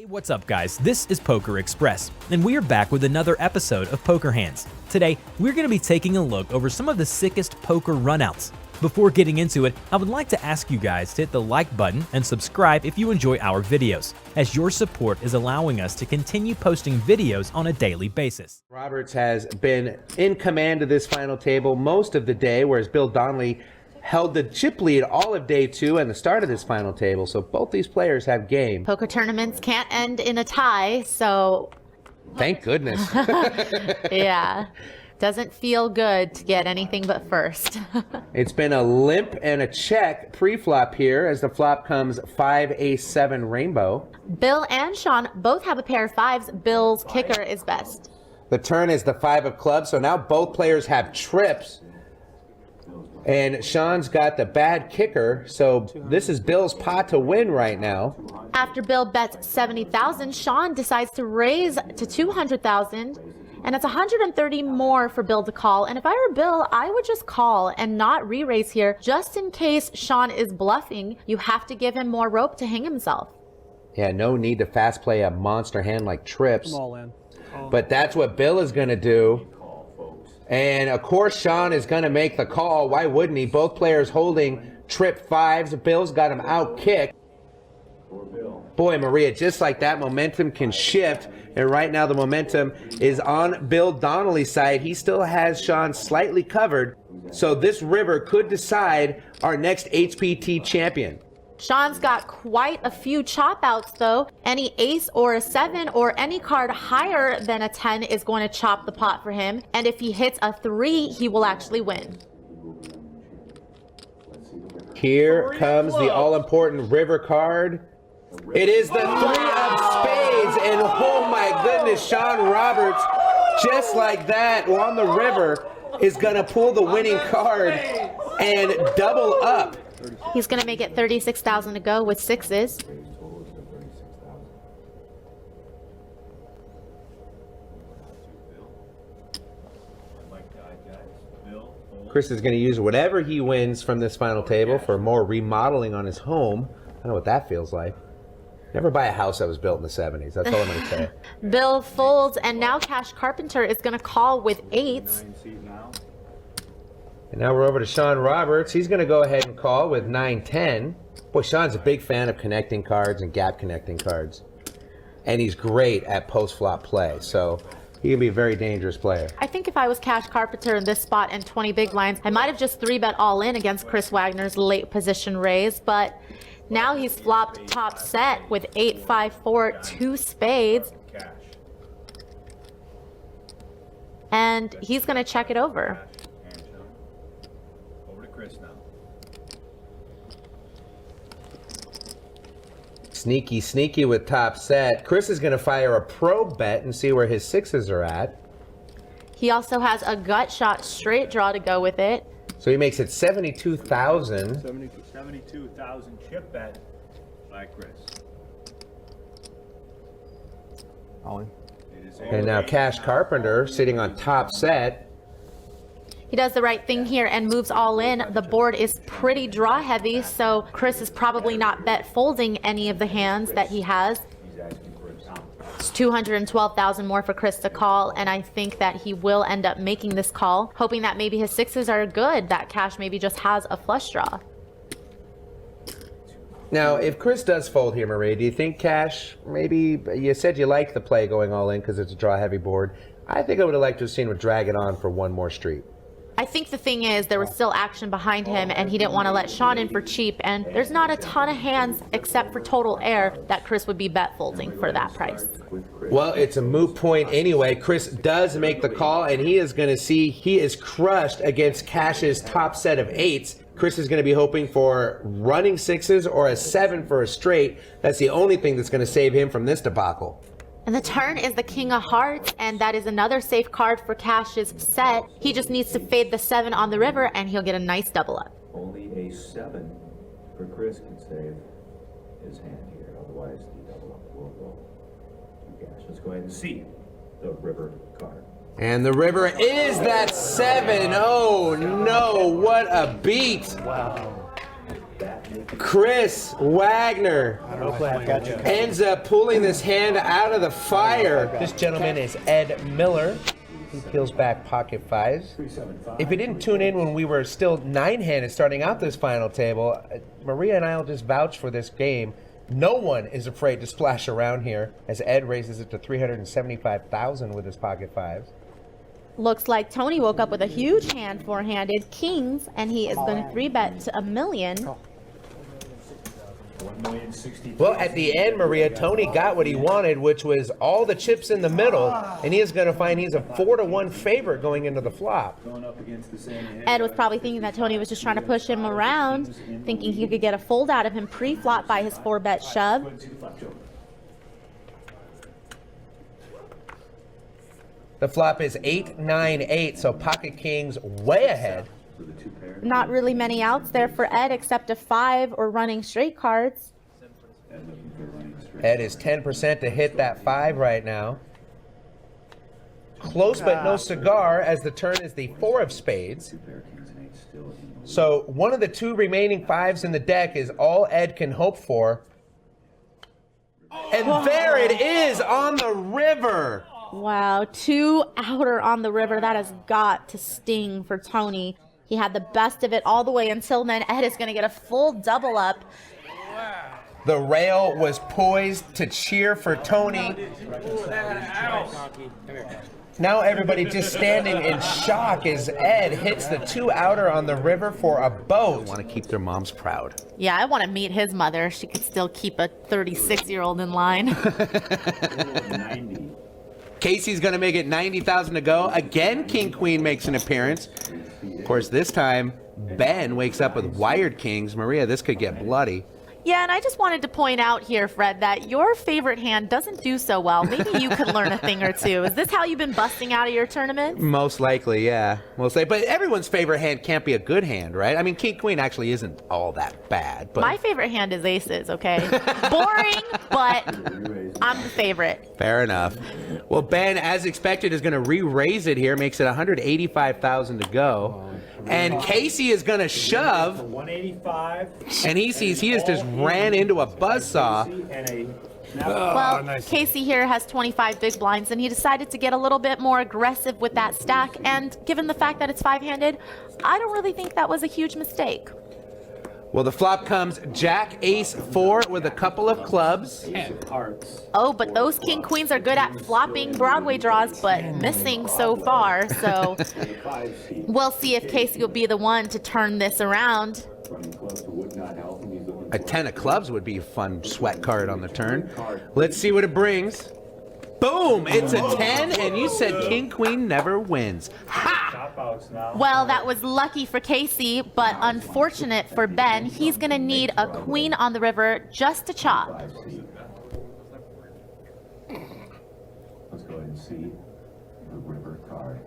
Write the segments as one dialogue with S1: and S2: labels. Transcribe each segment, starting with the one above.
S1: Hey, what's up guys? This is PokerXpress, and we are back with another episode of Poker Hands. Today, we're going to be taking a look over some of the sickest poker runouts. Before getting into it, I would like to ask you guys to hit the like button and subscribe if you enjoy our videos, as your support is allowing us to continue posting videos on a daily basis.
S2: Roberts has been in command of this final table most of the day, whereas Bill Donnelly held the chip lead all of day two and the start of this final table. So both these players have game.
S3: Poker tournaments can't end in a tie, so...
S2: Thank goodness.
S3: Yeah. Doesn't feel good to get anything but first.
S2: It's been a limp and a check pre-flop here as the flop comes 5-Ace-7 rainbow.
S3: Bill and Sean both have a pair of fives. Bill's kicker is best.
S2: The turn is the 5 of clubs, so now both players have trips. And Sean's got the bad kicker, so this is Bill's pot to win right now.
S3: After Bill bets 70,000, Sean decides to raise to 200,000, and it's 130 more for Bill to call. And if I were Bill, I would just call and not re-raise here, just in case Sean is bluffing. You have to give him more rope to hang himself.
S2: Yeah, no need to fast play a monster hand like trips.
S4: All in.
S2: But that's what Bill is going to do. And of course, Sean is going to make the call. Why wouldn't he? Both players holding trip fives. Bill's got him out kicked. Boy, Maria, just like that, momentum can shift. And right now, the momentum is on Bill Donnelly's side. He still has Sean slightly covered. So this river could decide our next HPT champion.
S3: Sean's got quite a few chop outs though. Any ace or a 7 or any card higher than a 10 is going to chop the pot for him. And if he hits a 3, he will actually win.
S2: Here comes the all-important river card. It is the 3 of spades, and oh my goodness, Sean Roberts, just like that, on the river, is going to pull the winning card and double up.
S3: He's going to make it 36,000 to go with sixes.
S2: Chris is going to use whatever he wins from this final table for more remodeling on his home. I don't know what that feels like. Never buy a house that was built in the 70s. That's all I'm going to say.
S3: Bill folds, and now Cash Carpenter is going to call with 8s.
S2: And now we're over to Sean Roberts. He's going to go ahead and call with 9-10. Boy, Sean's a big fan of connecting cards and gap connecting cards. And he's great at post-flop play. So he can be a very dangerous player.
S3: I think if I was Cash Carpenter in this spot and 20 big blinds, I might have just 3-bet all in against Chris Wagner's late position raise. But now he's flopped top set with 8-5-4, 2 spades. And he's going to check it over.
S2: Sneaky, sneaky with top set. Chris is going to fire a probe bet and see where his sixes are at.
S3: He also has a gut shot straight draw to go with it.
S2: So he makes it 72,000.
S4: 72,000 chip bet by Chris. All in.
S2: And now Cash Carpenter sitting on top set.
S3: He does the right thing here and moves all in. The board is pretty draw heavy, so Chris is probably not bet folding any of the hands that he has. It's 212,000 more for Chris to call, and I think that he will end up making this call, hoping that maybe his sixes are good, that Cash maybe just has a flush draw.
S2: Now, if Chris does fold here, Marie, do you think Cash, maybe, you said you like the play going all in because it's a draw heavy board. I think I would have liked to have seen him drag it on for one more street.
S3: I think the thing is there was still action behind him and he didn't want to let Sean in for cheap, and there's not a ton of hands except for total air that Chris would be bet folding for that price.
S2: Well, it's a moot point anyway. Chris does make the call, and he is going to see he is crushed against Cash's top set of 8s. Chris is going to be hoping for running sixes or a 7 for a straight. That's the only thing that's going to save him from this debacle.
S3: And the turn is the King of Hearts, and that is another safe card for Cash's set. He just needs to fade the 7 on the river, and he'll get a nice double up.
S5: Only a 7 for Chris can save his hand here. Otherwise, the double up will go to Cash. Let's go ahead and see the river card.
S2: And the river is that 7. Oh no, what a beat.
S4: Wow.
S2: Chris Wagner ends up pulling this hand out of the fire. This gentleman is Ed Miller. He peels back pocket fives. If you didn't tune in when we were still 9-handed starting out this final table, Maria and I will just vouch for this game. No one is afraid to splash around here as Ed raises it to 375,000 with his pocket fives.
S3: Looks like Tony woke up with a huge hand, four-handed kings, and he is going to 3-bet to $1 million.
S2: Well, at the end, Maria, Tony got what he wanted, which was all the chips in the middle, and he is going to find he's a 4-1 favorite going into the flop.
S3: Ed was probably thinking that Tony was just trying to push him around, thinking he could get a fold out of him pre-flop by his 4-bet shove.
S2: The flop is 8-9-8, so pocket kings way ahead.
S3: Not really many outs there for Ed except a 5 or running straight cards.
S2: Ed is 10% to hit that 5 right now. Close but no cigar as the turn is the 4 of spades. So one of the 2 remaining 5s in the deck is all Ed can hope for. And there it is on the river.
S3: Wow, 2 outer on the river. That has got to sting for Tony. He had the best of it all the way until then. Ed is going to get a full double up.
S2: The rail was poised to cheer for Tony. Now everybody just standing in shock as Ed hits the 2 outer on the river for a boat. Want to keep their moms proud.
S3: Yeah, I want to meet his mother. She could still keep a 36-year-old in line.
S2: Casey's going to make it 90,000 to go. Again, King Queen makes an appearance. Of course, this time, Ben wakes up with wired kings. Maria, this could get bloody.
S3: Yeah, and I just wanted to point out here, Fred, that your favorite hand doesn't do so well. Maybe you could learn a thing or two. Is this how you've been busting out of your tournaments?
S2: Most likely, yeah. We'll say, but everyone's favorite hand can't be a good hand, right? I mean, King Queen actually isn't all that bad. But
S3: my favorite hand is aces, okay? Boring, but I'm the favorite.
S2: Fair enough. Well, Ben, as expected, is going to re-raise it here. Makes it 185,000 to go. And Casey is going to shove.
S4: 185.
S2: And he sees he has just ran into a buzzsaw.
S3: Well, Casey here has 25 big blinds, and he decided to get a little bit more aggressive with that stack. And given the fact that it's 5-handed, I don't really think that was a huge mistake.
S2: Well, the flop comes Jack, Ace, 4 with a couple of clubs.
S3: Oh, but those King Queens are good at flopping Broadway draws, but missing so far. So we'll see if Casey will be the one to turn this around.
S2: A 10 of clubs would be a fun sweat card on the turn. Let's see what it brings. Boom! It's a 10, and you said King Queen never wins. Ha!
S3: Well, that was lucky for Casey, but unfortunate for Ben. He's going to need a queen on the river just to chop.
S5: Let's go ahead and see the river card.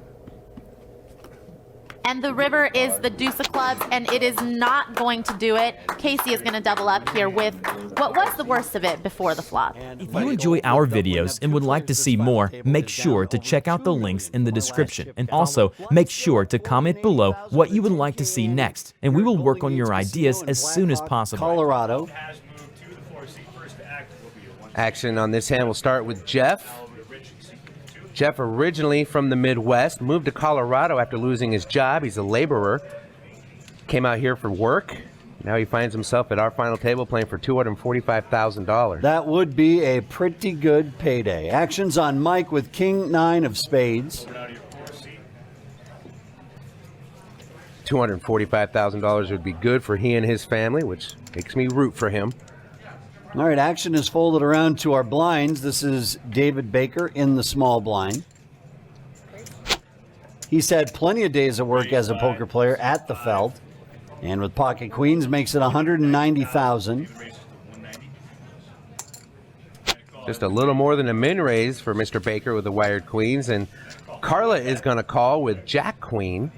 S3: And the river is the deuce of clubs, and it is not going to do it. Casey is going to double up here with what was the worst of it before the flop.
S1: If you enjoy our videos and would like to see more, make sure to check out the links in the description. And also, make sure to comment below what you would like to see next, and we will work on your ideas as soon as possible.
S6: Colorado.
S2: Action on this hand will start with Jeff. Jeff, originally from the Midwest, moved to Colorado after losing his job. He's a laborer. Came out here for work. Now he finds himself at our final table playing for $245,000.
S6: That would be a pretty good payday. Actions on Mike with King 9 of spades.
S2: $245,000 would be good for he and his family, which makes me root for him.
S6: All right, action is folded around to our blinds. This is David Baker in the small blind. He's had plenty of days of work as a poker player at the Feld, and with pocket queens makes it 190,000.
S2: Just a little more than a min raise for Mr. Baker with the wired queens, and Carla is going to call with Jack Queen.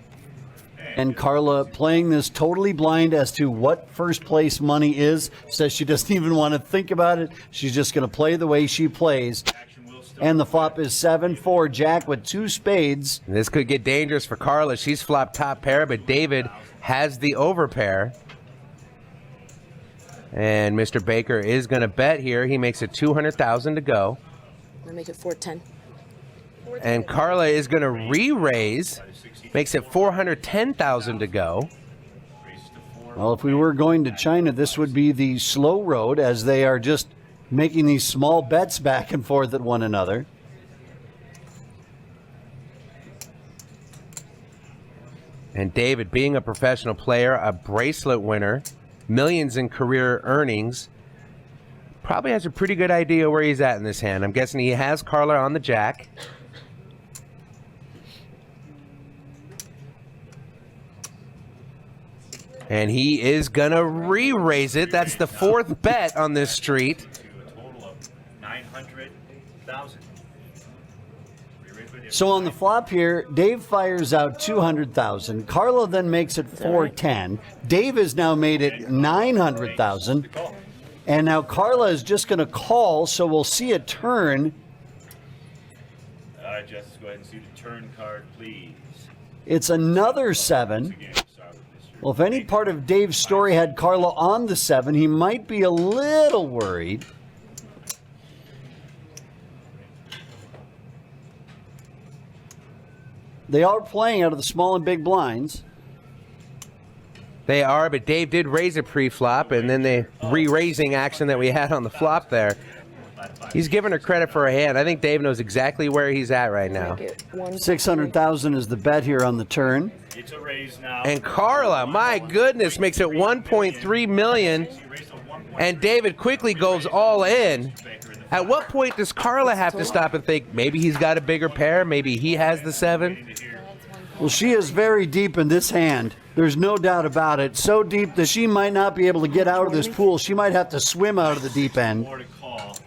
S6: And Carla, playing this totally blind as to what first place money is, says she doesn't even want to think about it. She's just going to play the way she plays. And the flop is 7-4, Jack with 2 spades.
S2: And this could get dangerous for Carla. She's flopped top pair, but David has the overpair. And Mr. Baker is going to bet here. He makes it 200,000 to go.
S7: I'm gonna make it 410.
S2: And Carla is going to re-raise. Makes it 410,000 to go.
S6: Well, if we were going to China, this would be the slow road, as they are just making these small bets back and forth at one another.
S2: And David, being a professional player, a bracelet winner, millions in career earnings, probably has a pretty good idea where he's at in this hand. I'm guessing he has Carla on the jack. And he is going to re-raise it. That's the fourth bet on this street.
S4: To a total of 900,000.
S6: So on the flop here, Dave fires out 200,000. Carla then makes it 410. Dave has now made it 900,000. And now Carla is just going to call, so we'll see a turn.
S4: All right, Justice, go ahead and see the turn card, please.
S6: It's another 7. Well, if any part of Dave's story had Carla on the 7, he might be a little worried. They are playing out of the small and big blinds.
S2: They are, but Dave did raise a pre-flop, and then the re-raising action that we had on the flop there. He's giving her credit for her hand. I think Dave knows exactly where he's at right now.
S6: 600,000 is the bet here on the turn.
S4: It's a raise now.
S2: And Carla, my goodness, makes it 1.3 million. And David quickly goes all in. At what point does Carla have to stop and think, maybe he's got a bigger pair, maybe he has the 7?
S6: Well, she is very deep in this hand. There's no doubt about it. So deep that she might not be able to get out of this pool. She might have to swim out of the deep end.
S4: More to call.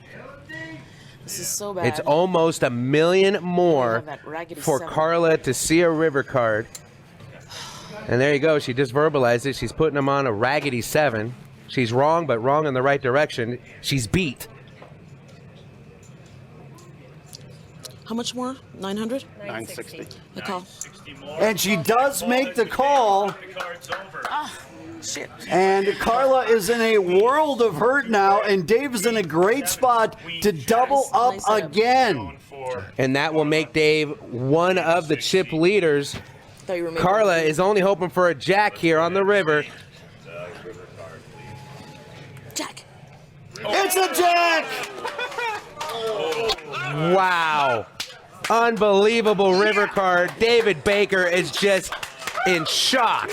S7: This is so bad.
S2: It's almost $1 million more for Carla to see a river card. And there you go. She just verbalized it. She's putting him on a raggedy 7. She's wrong, but wrong in the right direction. She's beat.
S7: How much more? 900?
S8: 960.
S7: I call.
S6: And she does make the call.
S4: The card's over.
S7: Shit.
S6: And Carla is in a world of hurt now, and Dave is in a great spot to double up again.
S2: And that will make Dave one of the chip leaders.
S7: Thought you were making
S2: Carla is only hoping for a jack here on the river.
S7: Jack.
S6: It's a jack!
S2: Wow. Unbelievable river card. David Baker is just in shock.